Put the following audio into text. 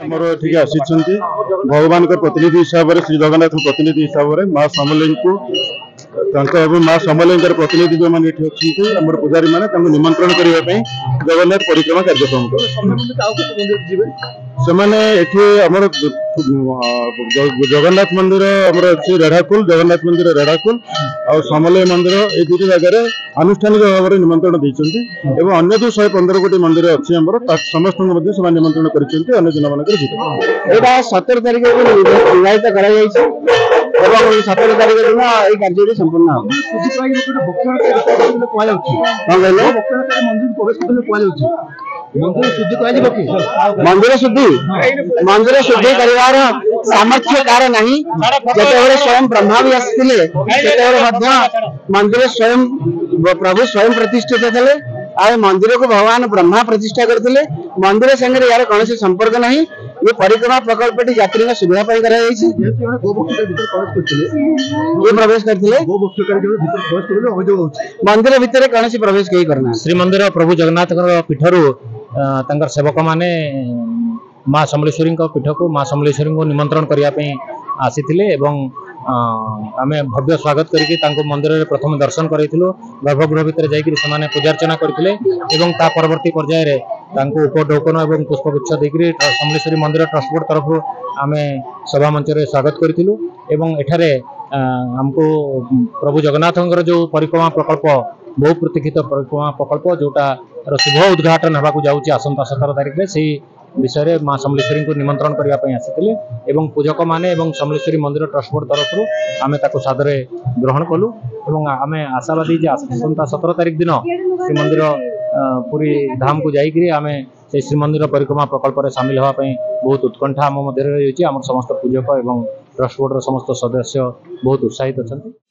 ଆମର ଏଠିକି ଆସିଛନ୍ତି ଭଗବାନଙ୍କ ପ୍ରତିନିଧି ହିସାବରେ ଶ୍ରୀ ଜଗନ୍ନାଥ ପ୍ରତିନିଧି ହିସାବରେ ମା ସମଲେଇଙ୍କୁ ତାଙ୍କ ଏବଂ ମା ସମଲେଇଙ୍କର ପ୍ରତିନିଧି ଯେଉଁମାନେ ଏଠି ଅଛନ୍ତି ଆମର ପୂଜାରୀ ମାନେ ତାଙ୍କୁ ନିମନ୍ତ୍ରଣ କରିବା ପାଇଁ ଜଗନ୍ନାଥ ପରିକ୍ରମା କାର୍ଯ୍ୟକ୍ରମ ସେମାନେ ଏଠି ଆମର ଜଗନ୍ନାଥ ମନ୍ଦିର ଆମର ଅଛି ରେଢ଼ାକୁଲ ଜଗନ୍ନାଥ ମନ୍ଦିର ରେଢ଼ାକୁଲ ଆଉ ସମଲେଇ ମନ୍ଦିର ଏଇ ଦୁଇଟି ଜାଗାରେ ଆନୁଷ୍ଠାନିକ ଭାବରେ ନିମନ୍ତ୍ରଣ ଦେଇଛନ୍ତି ଏବଂ ଅନ୍ୟ ଯେଉଁ 115 ଗୋଟି ମନ୍ଦିର ଅଛି ଆମର ସମସ୍ତଙ୍କୁ ମଧ୍ୟ ସେମାନେ ନିମନ୍ତ୍ରଣ କରିଛନ୍ତି ଅନ୍ୟ ଦିନମାନଙ୍କରେ ଯିବେ। ଏଇଟା 17 ତାରିଖକୁ ନିର୍ଦ୍ଧାରିତ କରାଯାଇଛି ଏବଂ 17 ତାରିଖ ଦିନ ଏଇ କାର୍ଯ୍ୟଟି ସମ୍ପୂର୍ଣ୍ଣ ହେବ। मंदिर शुद्धि कर सामर्थ्य कार नहीं जिते स्वयं ब्रह्मा भी आसते मंदिर स्वयं प्रभु स्वयं प्रतिष्ठित थे आ मंदिर को भगवान ब्रह्मा प्रतिष्ठा करते मंदिर संगे यार कौन संपर्क नहीं ये परिक्रमा प्रकल्प यात्री सुविधा प्रवेश करते मंदिर भितर कौन प्रवेश कहीं करना श्रीमंदिर प्रभु जगन्नाथ पीठर तंकर सेवक माने माँ समलेश्वरी पीठ को माँ समलेश्वरी को निमंत्रण करने आसी आमे भव्य स्वागत करके मंदिर में प्रथम दर्शन करूँ गर्भगृह भितर जाकर पूजार्चना करते परवर्ती पर्यायर उपढौकन और पुष्पगुच्छ देकर समलेश्वरी मंदिर ट्रस्ट बोर्ड तरफ आम सभा मंच स्वागत करूँ एठारे आमको प्रभु जगन्नाथ जो परिक्रमा प्रकल्प बहु प्रतीक्षित परिक्रमा प्रकल्प जोटा शुभ उद्घाटन होगा जाऊँगी आसंता 17 तारिख में से विषय में माँ समलेश्वरी को निमंत्रण करने आसी पूजक माने समलेश्वरी मंदिर ट्रस्ट बोर्ड तरफ आम सादरे ग्रहण कलु आम आशावादी आसंता 17 तारिख दिन श्रीमंदिर पूरी धाम को जाकि आम से श्रीमंदिर परिक्रमा प्रकल्प में सामिल होगापी बहुत उत्कंठा आम मध्य रही आम समस्त पूजक और ट्रस्ट बोर्ड समस्त सदस्य बहुत उत्साहित अच्छा।